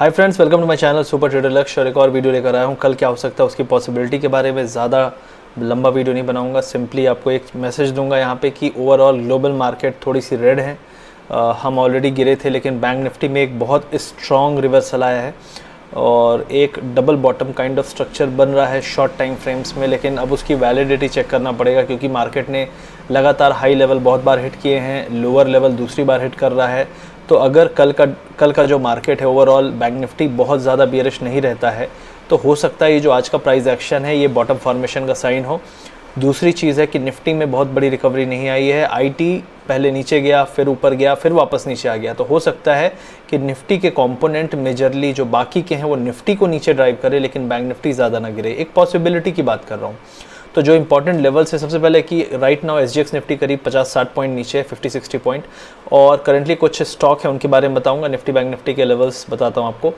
Hi friends, welcome to my channel super trader Lakshya. और एक और वीडियो लेकर आया हूँ। कल क्या हो सकता है उसकी पॉसिबिलिटी के बारे में। ज़्यादा लंबा वीडियो नहीं बनाऊंगा, सिंपली आपको एक मैसेज दूंगा यहाँ पे कि ओवरऑल ग्लोबल मार्केट थोड़ी सी रेड है। हम ऑलरेडी गिरे थे, लेकिन बैंक निफ्टी में एक बहुत स्ट्रॉन्ग रिवर्सल आया है और एक double bottom kind of structure बन रहा है शॉर्ट टाइम फ्रेम्स में। लेकिन अब उसकी वैलिडिटी चेक करना पड़ेगा, क्योंकि मार्केट ने लगातार हाई लेवल बहुत बार हिट किए हैं, लोअर लेवल दूसरी बार हिट कर रहा है। तो अगर कल का जो मार्केट है ओवरऑल बैंक निफ्टी बहुत ज़्यादा बियरिश नहीं रहता है, तो हो सकता है ये जो आज का प्राइस एक्शन है ये बॉटम फॉर्मेशन का साइन हो। दूसरी चीज़ है कि निफ्टी में बहुत बड़ी रिकवरी नहीं आई है। आईटी पहले नीचे गया, फिर ऊपर गया, फिर वापस नीचे आ गया। तो हो सकता है कि निफ्टी के कंपोनेंट मेजरली जो बाकी के हैं वो निफ्टी को नीचे ड्राइव करे, लेकिन बैंक निफ्टी ज़्यादा ना गिरे। एक पॉसिबिलिटी की बात कर रहा हूँ। तो जो इंपॉर्टेंट लेवल्स है, सबसे पहले कि राइट नाउ एसजीएक्स निफ्टी करीब 50-60 पॉइंट नीचे है, 50-60 पॉइंट। और करंटली कुछ स्टॉक है उनके बारे में बताऊंगा। निफ्टी बैंक निफ्टी के लेवल्स बताता हूँ आपको।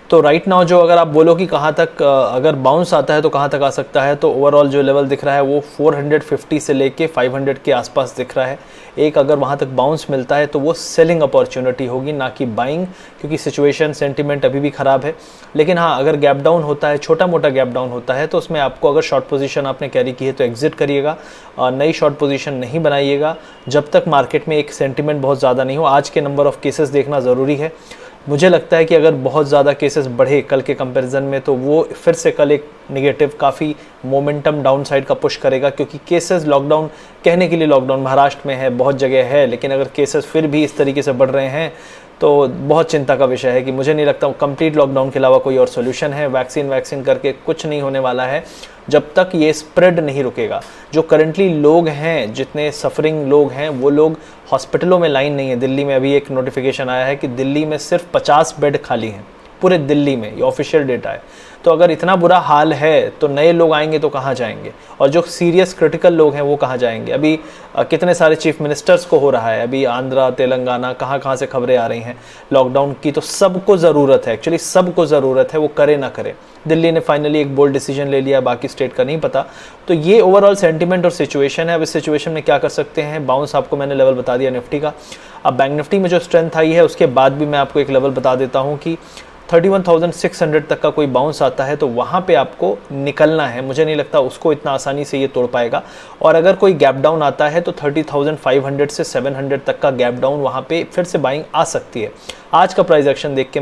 तो राइट नाउ जो अगर आप बोलो कि कहाँ तक अगर बाउंस आता है तो कहाँ तक आ सकता है, तो ओवरऑल जो लेवल दिख रहा है वो 450 से लेके 500 के आसपास दिख रहा है। एक अगर वहाँ तक बाउंस मिलता है तो वो सेलिंग अपॉर्चुनिटी होगी, ना कि बाइंग, क्योंकि सिचुएशन सेंटिमेंट अभी भी ख़राब है। लेकिन हाँ, अगर गैप डाउन होता है, छोटा मोटा गैप डाउन होता है, तो उसमें आपको अगर शॉर्ट पोजीशन आपने कैरी की है तो एग्जिट करिएगा। नई शॉर्ट पोजीशन नहीं बनाइएगा जब तक मार्केट में एक सेंटिमेंट बहुत ज़्यादा नहीं हो। आज के नंबर ऑफ़ केसेस देखना ज़रूरी है। मुझे लगता है कि अगर बहुत ज़्यादा केसेस बढ़े कल के कंपैरिजन में, तो वो फिर से कल एक नेगेटिव काफ़ी मोमेंटम डाउन साइड का पुश करेगा। क्योंकि केसेस लॉकडाउन, कहने के लिए लॉकडाउन महाराष्ट्र में है, बहुत जगह है, लेकिन अगर केसेस फिर भी इस तरीके से बढ़ रहे हैं तो बहुत चिंता का विषय है कि मुझे नहीं लगता कंप्लीट लॉकडाउन के अलावा कोई और सोल्यूशन है। वैक्सीन करके कुछ नहीं होने वाला है जब तक ये स्प्रेड नहीं रुकेगा। जो करंटली लोग हैं, जितने सफरिंग लोग हैं, वो लोग हॉस्पिटलों में लाइन नहीं है। दिल्ली में अभी एक नोटिफिकेशन आया है कि दिल्ली में सिर्फ 50 बेड खाली हैं पूरे दिल्ली में, ये ऑफिशियल डेटा है। तो अगर इतना बुरा हाल है तो नए लोग आएंगे तो कहाँ जाएंगे, और जो सीरियस क्रिटिकल लोग हैं वो कहाँ जाएंगे। अभी कितने सारे चीफ मिनिस्टर्स को हो रहा है, अभी आंध्रा तेलंगाना कहाँ से खबरें आ रही हैं लॉकडाउन की। तो सबको ज़रूरत है, एक्चुअली सबको ज़रूरत है, वो करे ना करे। दिल्ली ने फाइनली एक बोल्ड डिसीजन ले लिया, बाकी स्टेट का नहीं पता। तो ये ओवरऑल सेंटिमेंट और सिचुएशन है। अब इस सिचुएशन में क्या कर सकते हैं, बाउंस आपको मैंने लेवल बता दिया निफ्टी का। अब बैंक निफ्टी में जो स्ट्रेंथ आई है उसके बाद भी मैं आपको एक लेवल बता देता हूँ कि 31,600 तक का कोई बाउंस आता है तो वहाँ पे आपको निकलना है। मुझे नहीं लगता उसको इतना आसानी से ये तोड़ पाएगा। और अगर कोई गैप डाउन आता है तो 30,500 से 700 तक का गैप डाउन वहाँ पे फिर से बाइंग आ सकती है। आज का प्राइस एक्शन देख के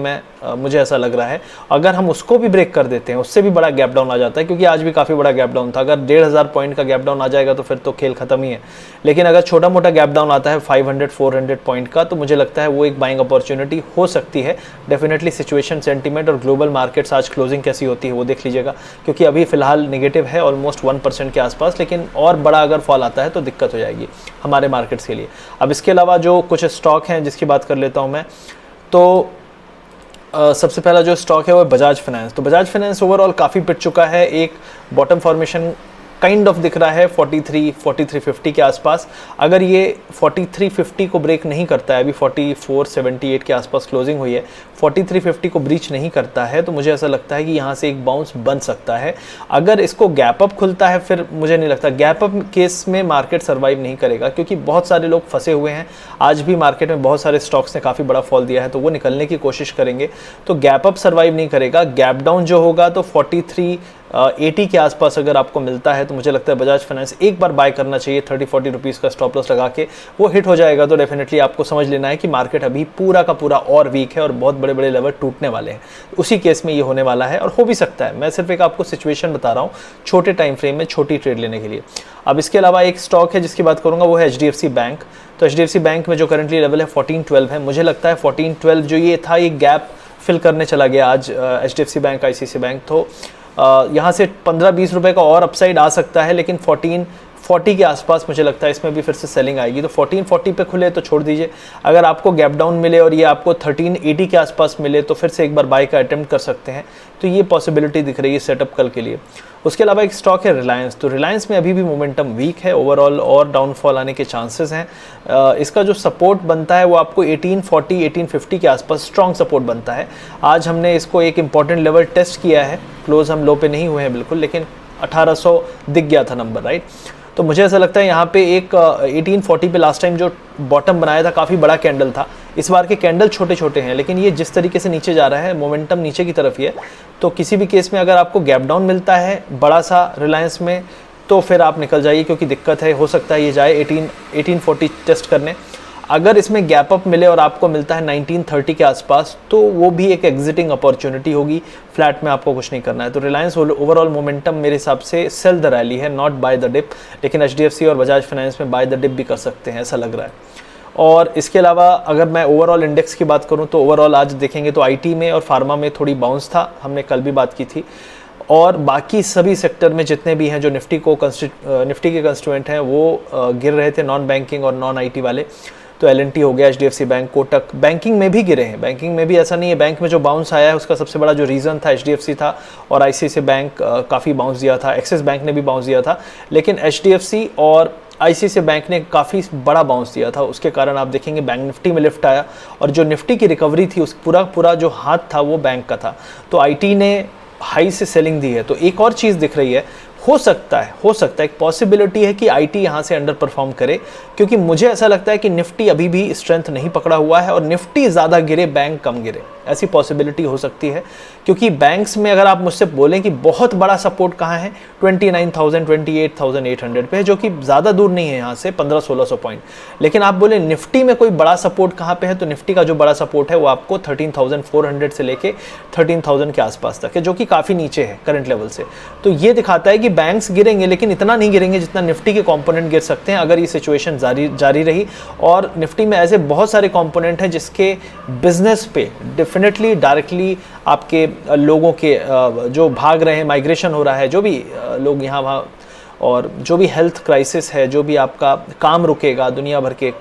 मुझे ऐसा लग रहा है अगर हम उसको भी ब्रेक कर देते हैं, उससे भी बड़ा गैप डाउन आ जाता है, क्योंकि आज भी काफ़ी बड़ा गैप डाउन था। अगर 1,500 पॉइंट का गैप डाउन आ जाएगा तो फिर तो खेल खत्म ही है। लेकिन अगर छोटा मोटा गैप डाउन आता है 500-400 पॉइंट का, तो मुझे लगता है वो एक बाइंग अपॉर्चुनिटी हो सकती है। डेफिनेटली सिचुएशन, सेंटीमेंट और ग्लोबल मार्केट्स आज क्लोजिंग कैसी होती है वो देख लीजिएगा, क्योंकि अभी फिलहाल नेगेटिव है ऑलमोस्ट 1% के आसपास। लेकिन और बड़ा अगर फॉल आता है तो दिक्कत हो जाएगी हमारे मार्केट्स के लिए। अब इसके अलावा जो कुछ स्टॉक हैं जिसकी बात कर लेता हूँ मैं, तो सबसे पहला जो स्टॉक है वो बजाज फाइनेंस। तो बजाज फाइनेंस ओवरऑल काफ़ी पिट चुका है, एक बॉटम फॉर्मेशन काइंड ऑफ दिख रहा है 4350 के आसपास। अगर ये 4350 को ब्रेक नहीं करता है, अभी 4478 के आसपास क्लोजिंग हुई है, 4350 को ब्रीच नहीं करता है, तो मुझे ऐसा लगता है कि यहाँ से एक बाउंस बन सकता है। अगर इसको गैप अप खुलता है, फिर मुझे नहीं लगता, गैप अप केस में मार्केट सर्वाइव नहीं करेगा, क्योंकि बहुत सारे लोग फंसे हुए हैं। आज भी मार्केट में बहुत सारे स्टॉक्स ने काफ़ी बड़ा फॉल दिया है, तो वो निकलने की कोशिश करेंगे। तो गैप अप सर्वाइव नहीं करेगा। गैप डाउन जो होगा तो 4380 के आसपास अगर आपको मिलता है तो मुझे लगता है बजाज फाइनेंस एक बार बाय करना चाहिए। 30-40 रुपीज़ का स्टॉप लॉस लगा के वो हिट हो जाएगा तो डेफिनेटली आपको समझ लेना है कि मार्केट अभी पूरा का पूरा और वीक है और बहुत बड़े बड़े लेवल टूटने वाले हैं। उसी केस में ये होने वाला है, और हो भी सकता है। मैं सिर्फ एक आपको सिचुएशन बता रहा हूँ छोटे टाइम फ्रेम में छोटी ट्रेड लेने के लिए। अब इसके अलावा एक स्टॉक है जिसकी बात करूँगा, वो है HDFC बैंक। तो HDFC बैंक में जो करंटली लेवल है 1412 है। मुझे लगता है 1412 जो ये था, ये गैप फिल करने चला गया आज HDFC बैंक, ICICI बैंक। तो यहाँ से 15-20 रुपए का और अपसाइड आ सकता है, लेकिन 1440 के आसपास मुझे लगता है इसमें भी फिर से सेलिंग आएगी। तो 1440 पे खुले तो छोड़ दीजिए। अगर आपको गैप डाउन मिले और ये आपको 1380 के आसपास मिले तो फिर से एक बार बाय का अटेम्प्ट कर सकते हैं। तो ये पॉसिबिलिटी दिख रही है सेटअप कल के लिए। उसके अलावा एक स्टॉक है रिलायंस। तो रिलायंस में अभी भी मोमेंटम वीक है ओवरऑल, और डाउनफॉल आने के चांसेस हैं। इसका जो सपोर्ट बनता है वो आपको 1840-1850 के आसपास स्ट्रॉन्ग सपोर्ट बनता है। आज हमने इसको एक इंपॉर्टेंट लेवल टेस्ट किया है, क्लोज हम लो पे नहीं हुए हैं बिल्कुल, लेकिन 1800 दिख गया था नंबर, राइट। तो मुझे ऐसा लगता है यहाँ पे एक 1840 पे लास्ट टाइम जो बॉटम बनाया था, काफ़ी बड़ा कैंडल था, इस बार के कैंडल छोटे छोटे हैं, लेकिन ये जिस तरीके से नीचे जा रहा है मोमेंटम नीचे की तरफ ही है। तो किसी भी केस में अगर आपको गैप डाउन मिलता है बड़ा सा रिलायंस में तो फिर आप निकल जाइए, क्योंकि दिक्कत है, हो सकता है ये जाए 1840 टेस्ट करने। अगर इसमें गैप अप मिले और आपको मिलता है 1930 के आसपास तो वो भी एक एग्जिटिंग अपॉर्चुनिटी होगी, फ्लैट में आपको कुछ नहीं करना है। तो रिलायंस ओवरऑल मोमेंटम मेरे हिसाब से सेल द रैली है, नॉट बाय द डिप, लेकिन HDFC और बजाज फाइनेंस में बाय द डिप भी कर सकते हैं, ऐसा लग रहा है। और इसके अलावा अगर मैं ओवरऑल इंडेक्स की बात करूं तो ओवरऑल आज देखेंगे तो IT में और फार्मा में थोड़ी बाउंस था, हमने कल भी बात की थी। और बाकी सभी सेक्टर में जितने भी हैं जो निफ्टी के कंस्टिट्यूएंट हैं वो गिर रहे थे, नॉन बैंकिंग और नॉन IT वाले। तो LNT हो गया, HDFC बैंक, कोटक, बैंकिंग में भी गिरे हैं। बैंकिंग में भी ऐसा नहीं है, बैंक में जो बाउंस आया है उसका सबसे बड़ा जो रीज़न था HDFC था, और ICICI बैंक काफ़ी बाउंस दिया था, एक्सिस बैंक ने भी बाउंस दिया था, लेकिन HDFC और ICICI बैंक ने काफ़ी बड़ा बाउंस दिया था। उसके कारण आप देखेंगे बैंक निफ्टी में लिफ्ट आया, और जो निफ्टी की रिकवरी थी उस पूरा जो हाथ था वो बैंक का था। तो IT ने हाई से सेलिंग दी है। तो एक और चीज़ दिख रही है, हो सकता है एक पॉसिबिलिटी है कि IT यहाँ से अंडर परफॉर्म करे, क्योंकि मुझे ऐसा लगता है कि निफ्टी अभी भी स्ट्रेंथ नहीं पकड़ा हुआ है और निफ्टी ज़्यादा गिरे, बैंक कम गिरे, ऐसी पॉसिबिलिटी हो सकती है। क्योंकि बैंक्स में अगर आप मुझसे बोलें कि बहुत बड़ा सपोर्ट कहाँ है, 29,000 28,800 पे है, जो कि ज़्यादा दूर नहीं है यहाँ से 1500-1600 पॉइंट। लेकिन आप बोले निफ्टी में कोई बड़ा सपोर्ट कहाँ पे है, तो निफ्टी का जो बड़ा सपोर्ट है वो आपको 13,400 से लेके 13,000 के आसपास तक है, जो कि काफ़ी नीचे है करंट लेवल से। तो ये दिखाता है कि बैंक्स गिरेंगे, लेकिन इतना नहीं गिरेंगे जितना निफ्टी के कंपोनेंट गिर सकते हैं अगर ये सिचुएशन जारी रही। और निफ्टी में ऐसे बहुत सारे कंपोनेंट हैं जिसके बिजनेस पे डेफिनेटली डायरेक्टली आपके लोगों के जो भाग रहे हैं, माइग्रेशन हो रहा है, जो भी लोग यहाँ वहाँ, और जो भी हेल्थ क्राइसिस है, जो भी आपका काम रुकेगा दुनिया भर के,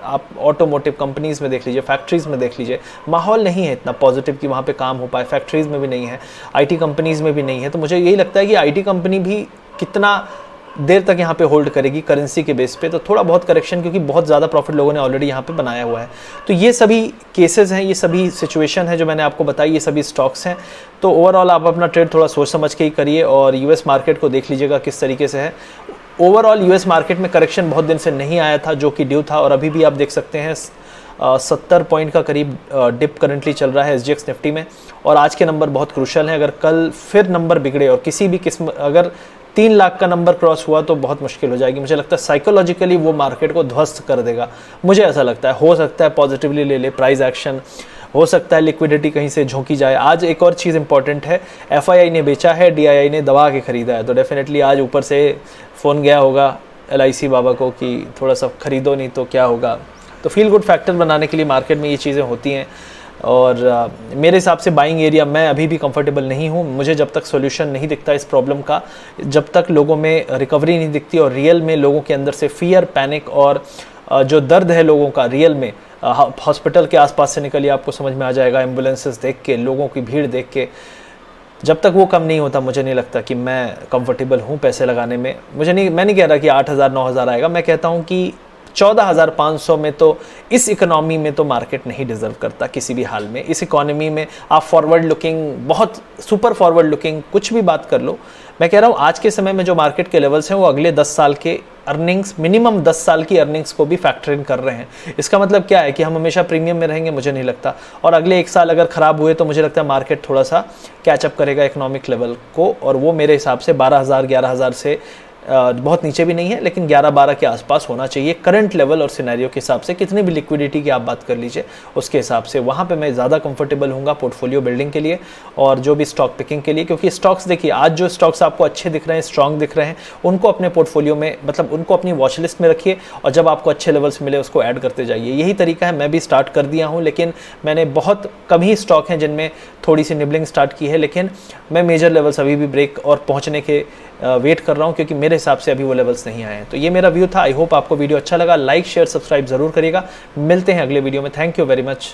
आप ऑटोमोटिव कंपनीज़ में देख लीजिए, फैक्ट्रीज़ में देख लीजिए, माहौल नहीं है इतना पॉजिटिव कि वहाँ पे काम हो पाए। फैक्ट्रीज़ में भी नहीं है, IT कंपनीज़ में भी नहीं है। तो मुझे यही लगता है कि IT कंपनी भी कितना देर तक यहाँ पे होल्ड करेगी करेंसी के बेस पे। तो थोड़ा बहुत करेक्शन, क्योंकि बहुत ज़्यादा प्रॉफिट लोगों ने ऑलरेडी यहाँ पे बनाया हुआ है। तो ये सभी केसेस हैं, ये सभी सिचुएशन है जो मैंने आपको बताई, ये सभी स्टॉक्स हैं। तो ओवरऑल आप अपना ट्रेड थोड़ा सोच समझ के ही करिए, और US मार्केट को देख लीजिएगा किस तरीके से है। ओवरऑल US मार्केट में करेक्शन बहुत दिन से नहीं आया था, जो कि ड्यू था, और अभी भी आप देख सकते हैं 70 पॉइंट का करीब डिप करंटली चल रहा है SGX निफ्टी में। और आज के नंबर बहुत क्रूशल हैं, अगर कल फिर नंबर बिगड़े और किसी भी किस्म अगर 3 लाख का नंबर क्रॉस हुआ तो बहुत मुश्किल हो जाएगी। मुझे लगता है साइकोलॉजिकली वो मार्केट को ध्वस्त कर देगा, मुझे ऐसा लगता है। हो सकता है पॉजिटिवली ले ले प्राइस एक्शन, हो सकता है लिक्विडिटी कहीं से झोंकी जाए। आज एक और चीज़ इंपॉर्टेंट है, FII ने बेचा है, DII ने दबा के खरीदा है। तो डेफिनेटली आज ऊपर से फ़ोन गया होगा LIC बाबा को कि थोड़ा सा खरीदो, नहीं तो क्या होगा। तो फील गुड फैक्टर बनाने के लिए मार्केट में ये चीज़ें होती हैं। और मेरे हिसाब से बाइंग एरिया मैं अभी भी कंफर्टेबल नहीं हूँ। मुझे जब तक सॉल्यूशन नहीं दिखता इस प्रॉब्लम का, जब तक लोगों में रिकवरी नहीं दिखती और रियल में लोगों के अंदर से फियर, पैनिक और जो दर्द है लोगों का रियल में, हॉस्पिटल के आसपास से निकलिए, आपको समझ में आ जाएगा, एम्बुलेंसेस देख के, लोगों की भीड़ देख के, जब तक वो कम नहीं होता मुझे नहीं लगता कि मैं कंफर्टेबल हूँ पैसे लगाने में। मैं नहीं कह रहा कि 8,000 9,000 आएगा, मैं कहता हूँ कि 14,500 में तो इस इकोनॉमी में तो मार्केट नहीं डिजर्व करता किसी भी हाल में। इस इकोनॉमी में आप फॉरवर्ड लुकिंग, बहुत सुपर फॉरवर्ड लुकिंग कुछ भी बात कर लो, मैं कह रहा हूँ आज के समय में जो मार्केट के लेवल्स हैं वो अगले 10 साल के अर्निंग्स, मिनिमम 10 साल की अर्निंग्स को भी फैक्टर इन कर रहे हैं। इसका मतलब क्या है कि हम हमेशा प्रीमियम में रहेंगे, मुझे नहीं लगता। और अगले 1 साल अगर ख़राब हुए तो मुझे लगता है मार्केट थोड़ा सा कैचअप करेगा इकोनॉमिक लेवल को, और वो मेरे हिसाब से 12,000 11,000 से बहुत नीचे भी नहीं है, लेकिन 11-12 के आसपास होना चाहिए करंट लेवल और सिनेरियो के हिसाब से। कितनी भी लिक्विडिटी की आप बात कर लीजिए उसके हिसाब से, वहाँ पे मैं ज़्यादा कंफर्टेबल हूँगा पोर्टफोलियो बिल्डिंग के लिए और जो भी स्टॉक पिकिंग के लिए। क्योंकि स्टॉक्स देखिए, आज जो स्टॉक्स आपको अच्छे दिख रहे हैं, स्ट्रॉन्ग दिख रहे हैं, उनको अपने पोर्टफोलियो में, मतलब उनको अपनी वॉच लिस्ट में रखिए, और जब आपको अच्छे लेवल्स मिले उसको ऐड करते जाइए। यही तरीका है, मैं भी स्टार्ट कर दिया हूँ, लेकिन मैंने बहुत कम ही स्टॉक हैं जिनमें थोड़ी सी निबलिंग स्टार्ट की है, लेकिन मैं मेजर लेवल्स अभी भी ब्रेक और पहुँचने के वेट कर रहा हूँ, क्योंकि मेरे हिसाब से अभी वो लेवल्स नहीं आए हैं। तो ये मेरा व्यू था। आई होप आपको वीडियो अच्छा लगा। लाइक शेयर सब्सक्राइब जरूर करिएगा। मिलते हैं अगले वीडियो में। Thank you very much.